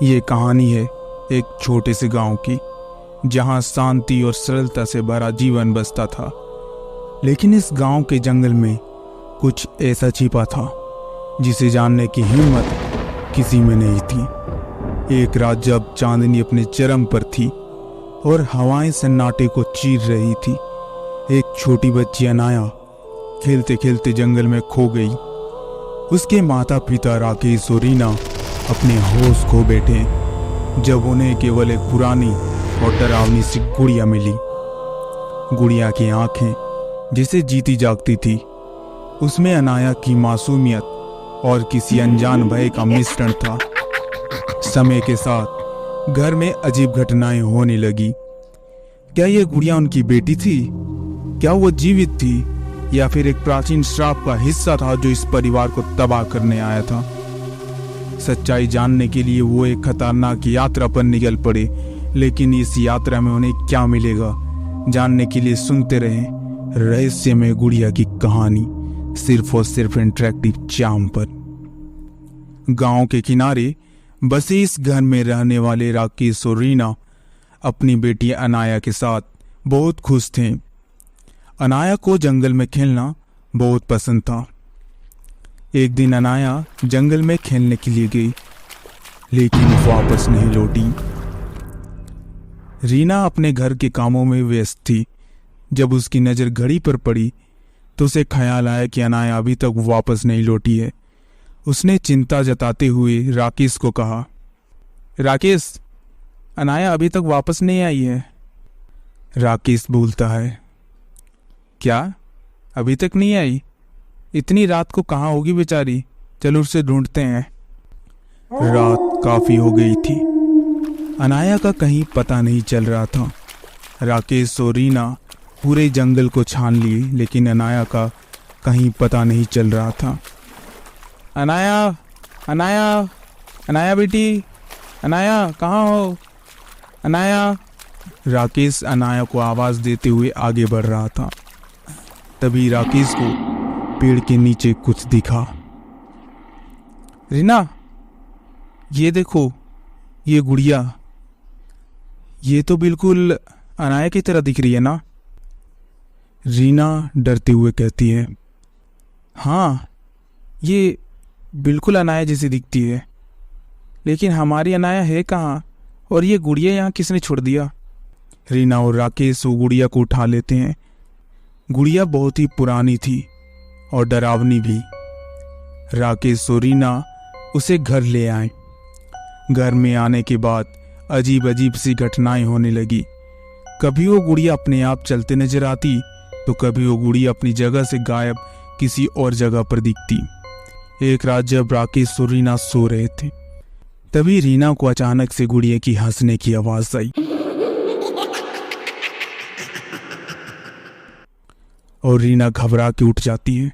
ये कहानी है एक छोटे से गांव की, जहां शांति और सरलता से भरा जीवन बसता था। लेकिन इस गांव के जंगल में कुछ ऐसा छिपा था जिसे जानने की हिम्मत किसी में नहीं थी। एक रात जब चांदनी अपने चरम पर थी और हवाएं सन्नाटे को चीर रही थी, एक छोटी बच्ची अनाया खेलते खेलते जंगल में खो गई। उसके माता पिता राकेश और रीना अपने होश खो बैठे जब उन्हें केवल एक पुरानी और डरावनी सी गुड़िया मिली। गुड़िया की आंखें जैसे जीती जागती थी। उसमें अनाया की मासूमियत और किसी अनजान भय का मिश्रण था। समय के साथ घर में अजीब घटनाएं होने लगी। क्या यह गुड़िया उनकी बेटी थी? क्या वो जीवित थी या फिर एक प्राचीन श्राप का हिस्सा था जो इस परिवार को तबाह करने आया था? सच्चाई जानने के लिए वो एक खतरनाक यात्रा पर निकल पड़े। लेकिन इस यात्रा में उन्हें क्या मिलेगा, जानने के लिए सुनते रहें रहस्यमय गुड़िया की कहानी, सिर्फ और सिर्फ इंटरेक्टिव चार्म पर। गांव के किनारे बसे इस घर में रहने वाले राकेश और रीना अपनी बेटी अनाया के साथ बहुत खुश थे। अनाया को जंगल में खेलना बहुत पसंद था। एक दिन अनाया जंगल में खेलने के लिए गई, लेकिन वापस नहीं लौटी। रीना अपने घर के कामों में व्यस्त थी। जब उसकी नज़र घड़ी पर पड़ी तो उसे ख्याल आया कि अनाया अभी तक वापस नहीं लौटी है। उसने चिंता जताते हुए राकेश को कहा, राकेश, अनाया अभी तक वापस नहीं आई है। राकेश बोलता है, क्या अभी तक नहीं आई? इतनी रात को कहाँ होगी बेचारी, चलो उसे ढूंढते हैं। रात काफी हो गई थी। अनाया का कहीं पता नहीं चल रहा था। राकेश और रीना पूरे जंगल को छान लिए, लेकिन अनाया का कहीं पता नहीं चल रहा था। अनाया, अनाया, अनाया बेटी, अनाया कहाँ हो? अनाया। राकेश अनाया को आवाज़ देते हुए आगे बढ़ रहा था। तभी राकेश को पेड़ के नीचे कुछ दिखा। रीना, ये देखो, ये गुड़िया, ये तो बिल्कुल अनाया की तरह दिख रही है ना? रीना डरते हुए कहती है, हाँ, ये बिल्कुल अनाया जैसी दिखती है, लेकिन हमारी अनाया है कहाँ? और ये गुड़िया यहाँ किसने छोड़ दिया? रीना और राकेश वो गुड़िया को उठा लेते हैं। गुड़िया बहुत ही पुरानी थी और डरावनी भी। राकेश और रीना उसे घर ले आए। घर में आने के बाद अजीब अजीब सी घटनाएं होने लगी। कभी वो गुड़िया अपने आप चलते नजर आती तो कभी वो गुड़िया अपनी जगह से गायब किसी और जगह पर दिखती। एक रात जब राकेश और रीना सो रहे थे, तभी रीना को अचानक से गुड़िया की हंसने की आवाज आई और रीना घबरा के उठ जाती है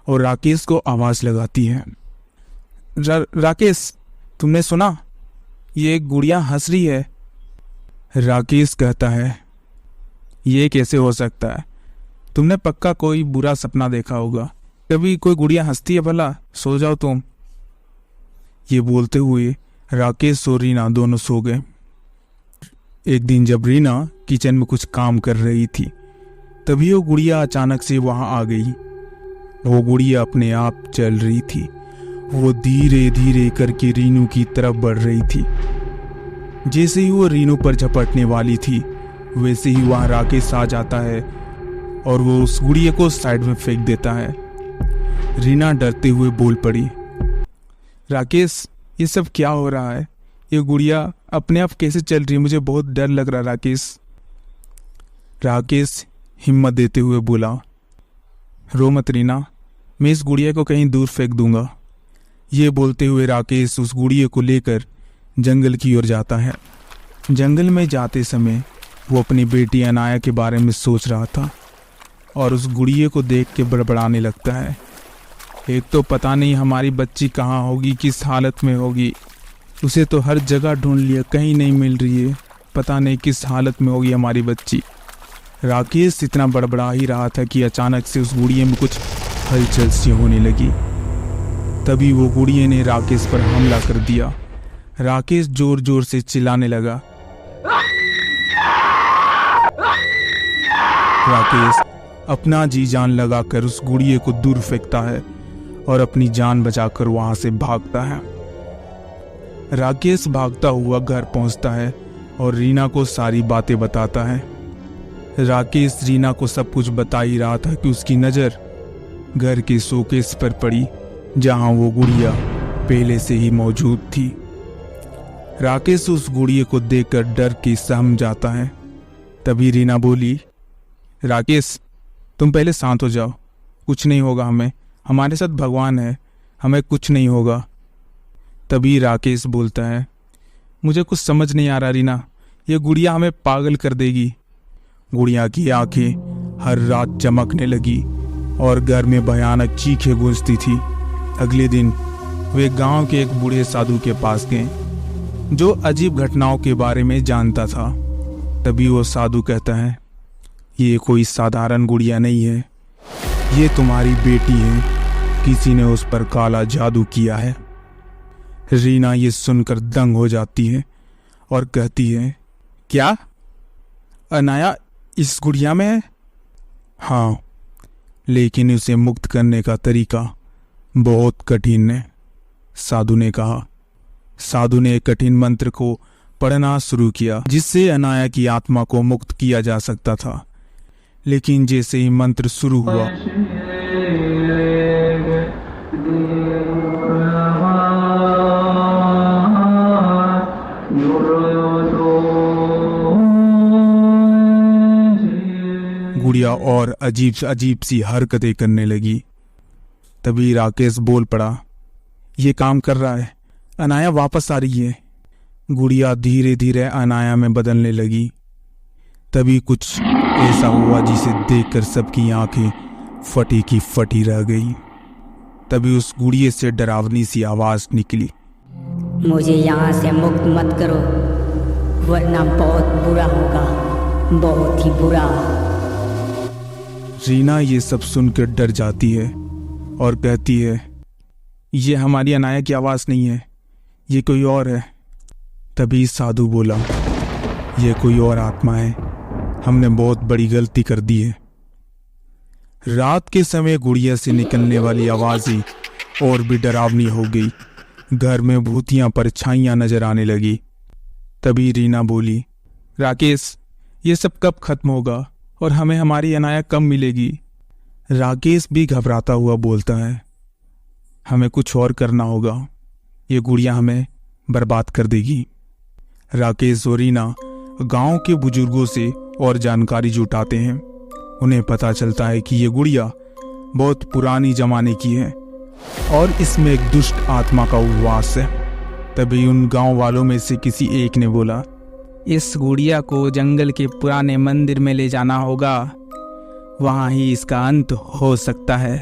और राकेश को आवाज लगाती है, राकेश, तुमने सुना? ये गुड़िया हंस रही है। राकेश कहता है, ये कैसे हो सकता है? तुमने पक्का कोई बुरा सपना देखा होगा। कभी कोई गुड़िया हंसती है भला? सो जाओ तुम। ये बोलते हुए राकेश और रीना दोनों सो गए। एक दिन जब रीना किचन में कुछ काम कर रही थी, तभी वो गुड़िया अचानक से वहां आ गई। वो गुड़िया अपने आप चल रही थी। वो धीरे धीरे करके रीनू की तरफ बढ़ रही थी। जैसे ही वो रीनू पर झपटने वाली थी, वैसे ही वहां राकेश आ जाता है और वो उस गुड़िया को साइड में फेंक देता है। रीना डरते हुए बोल पड़ी, राकेश, ये सब क्या हो रहा है? ये गुड़िया अपने आप कैसे चल रही है? मुझे बहुत डर लग रहा है राकेश। राकेश हिम्मत देते हुए बोला, रो मत रीना, मैं इस गुड़िया को कहीं दूर फेंक दूंगा। ये बोलते हुए राकेश उस गुड़िया को लेकर जंगल की ओर जाता है। जंगल में जाते समय वो अपनी बेटी अनाया के बारे में सोच रहा था और उस गुड़िया को देख के बड़बड़ाने लगता है। एक तो पता नहीं हमारी बच्ची कहाँ होगी, किस हालत में होगी। उसे तो हर जगह ढूंढ लिया, कहीं नहीं मिल रही है। पता नहीं किस हालत में होगी हमारी बच्ची। राकेश इतना बड़बड़ा ही रहा था कि अचानक से उस गुड़िया में कुछ हलचल सी होने लगी। तभी वो गुड़िया ने राकेश पर हमला कर दिया। राकेश जोर जोर से चिल्लाने लगा। राकेश अपना जी जान लगाकर उस गुड़िया को दूर फेंकता है और अपनी जान बचाकर वहां से भागता है। राकेश भागता हुआ घर पहुंचता है और रीना को सारी बातें बताता है। राकेश रीना को सब कुछ बता ही रहा था कि उसकी नज़र घर के शोकेस पर पड़ी, जहां वो गुड़िया पहले से ही मौजूद थी। राकेश उस गुड़िया को देखकर डर के सहम जाता है। तभी रीना बोली, राकेश तुम पहले शांत हो जाओ, कुछ नहीं होगा हमें, हमारे साथ भगवान है, हमें कुछ नहीं होगा। तभी राकेश बोलता है, मुझे कुछ समझ नहीं आ रहा रीना, ये गुड़िया हमें पागल कर देगी। गुड़िया की आंखें हर रात चमकने लगी और घर में भयानक चीखें गूंजती थी। अगले दिन वे गांव के एक बूढ़े साधु के पास गए, जो अजीब घटनाओं के बारे में जानता था। तभी वो साधु कहता है, ये कोई साधारण गुड़िया नहीं है, ये तुम्हारी बेटी है, किसी ने उस पर काला जादू किया है। रीना ये सुनकर दंग हो जाती है और कहती है, क्या अनाया इस गुड़िया में है? हाँ, लेकिन उसे मुक्त करने का तरीका बहुत कठिन है, साधु ने कहा। साधु ने एक कठिन मंत्र को पढ़ना शुरू किया, जिससे अनाया की आत्मा को मुक्त किया जा सकता था। लेकिन जैसे ही मंत्र शुरू हुआ, गुड़िया और अजीब सी हरकतें करने लगी। तभी राकेश बोल पड़ा, ये काम कर रहा है, अनाया वापस आ रही है। गुड़िया धीरे धीरे अनाया में बदलने लगी। तभी कुछ ऐसा हुआ जिसे देखकर सबकी आंखें फटी की फटी रह गई। तभी उस गुड़िया से डरावनी सी आवाज निकली, मुझे यहाँ से मुक्त मत करो, वरना बहुत बुरा होगा, बहुत ही बुरा। रीना ये सब सुनकर डर जाती है और कहती है, ये हमारी अनाया की आवाज नहीं है, ये कोई और है। तभी साधु बोला, ये कोई और आत्मा है, हमने बहुत बड़ी गलती कर दी है। रात के समय गुड़िया से निकलने वाली आवाज़ें और भी डरावनी हो गई। घर में भूतियां परछाइयां नजर आने लगी। तभी रीना बोली, राकेश ये सब कब खत्म होगा और हमें हमारी अनाया कब मिलेगी? राकेश भी घबराता हुआ बोलता है, हमें कुछ और करना होगा, ये गुड़िया हमें बर्बाद कर देगी। राकेश और रीना गांव के बुजुर्गों से और जानकारी जुटाते हैं। उन्हें पता चलता है कि ये गुड़िया बहुत पुरानी जमाने की है और इसमें एक दुष्ट आत्मा का उपवास है। तभी उन गांव वालों में से किसी एक ने बोला, इस गुड़िया को जंगल के पुराने मंदिर में ले जाना होगा, वहां ही इसका अंत हो सकता है।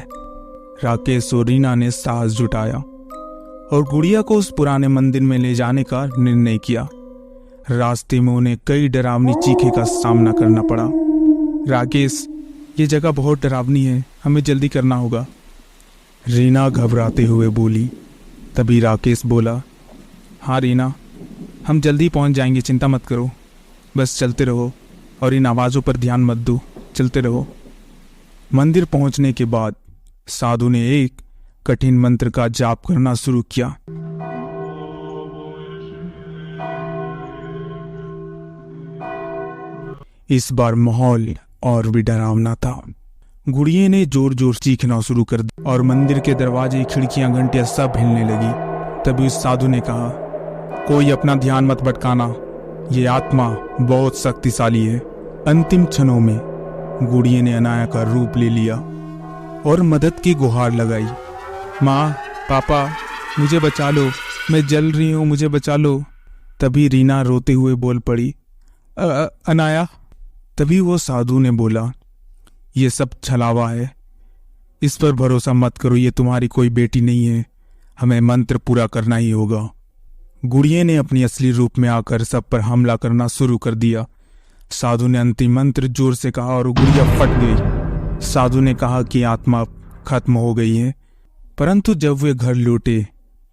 राकेश और रीना ने साहस जुटाया और गुड़िया को उस पुराने मंदिर में ले जाने का निर्णय किया। रास्ते में उन्हें कई डरावनी चीखें का सामना करना पड़ा। राकेश ये जगह बहुत डरावनी है, हमें जल्दी करना होगा, रीना घबराते हुए बोली। तभी राकेश बोला, हाँ रीना, हम जल्दी पहुंच जाएंगे, चिंता मत करो, बस चलते रहो और इन आवाज़ों पर ध्यान मत दो, चलते रहो। मंदिर पहुंचने के बाद साधु ने एक कठिन मंत्र का जाप करना शुरू किया। इस बार माहौल और भी डरावना था। गुड़िया ने जोर जोर चीखना शुरू कर दिया और मंदिर के दरवाजे, खिड़कियां, घंटियां सब हिलने लगी। तभी उस साधु ने कहा, कोई अपना ध्यान मत भटकाना, ये आत्मा बहुत शक्तिशाली है। अंतिम क्षणों में गुड़िया ने अनाया का रूप ले लिया और मदद की गुहार लगाई, माँ, पापा, मुझे बचा लो, मैं जल रही हूँ, मुझे बचा लो। तभी रीना रोते हुए बोल पड़ी, अनाया। तभी वो साधु ने बोला, ये सब छलावा है, इस पर भरोसा मत करो, ये तुम्हारी कोई बेटी नहीं है, हमें मंत्र पूरा करना ही होगा। गुड़िया ने अपनी असली रूप में आकर सब पर हमला करना शुरू कर दिया। साधु ने अंतिम मंत्र जोर से कहा और गुड़िया फट गई। साधु ने कहा कि आत्मा खत्म हो गई है, परंतु जब वे घर लौटे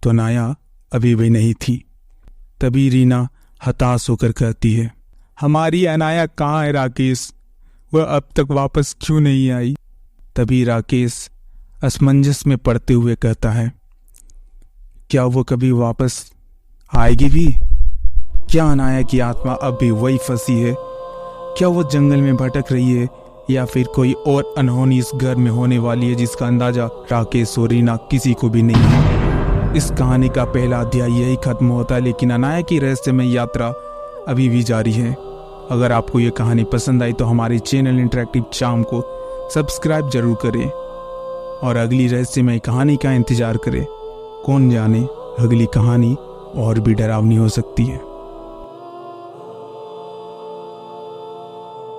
तो अनाया अभी भी नहीं थी। तभी रीना हताश होकर कहती है, हमारी अनाया कहाँ है राकेश? वह अब तक वापस क्यों नहीं आई? तभी राकेश असमंजस में पड़ते हुए कहता है, क्या वो कभी वापस आएगी भी? क्या अनाया की आत्मा अब भी वही फंसी है? क्या वो जंगल में भटक रही है या फिर कोई और अनहोनी इस घर में होने वाली है जिसका अंदाजा राकेश और रीना किसी को भी नहीं है? इस कहानी का पहला अध्याय यही खत्म होता है, लेकिन अनाया की रहस्यमय यात्रा अभी भी जारी है। अगर आपको ये कहानी पसंद आई तो हमारे चैनल इंटरेक्टिव चार्म को सब्सक्राइब जरूर करें और अगली रहस्यमय कहानी का इंतजार करें। कौन जाने अगली कहानी और भी डरावनी हो सकती है।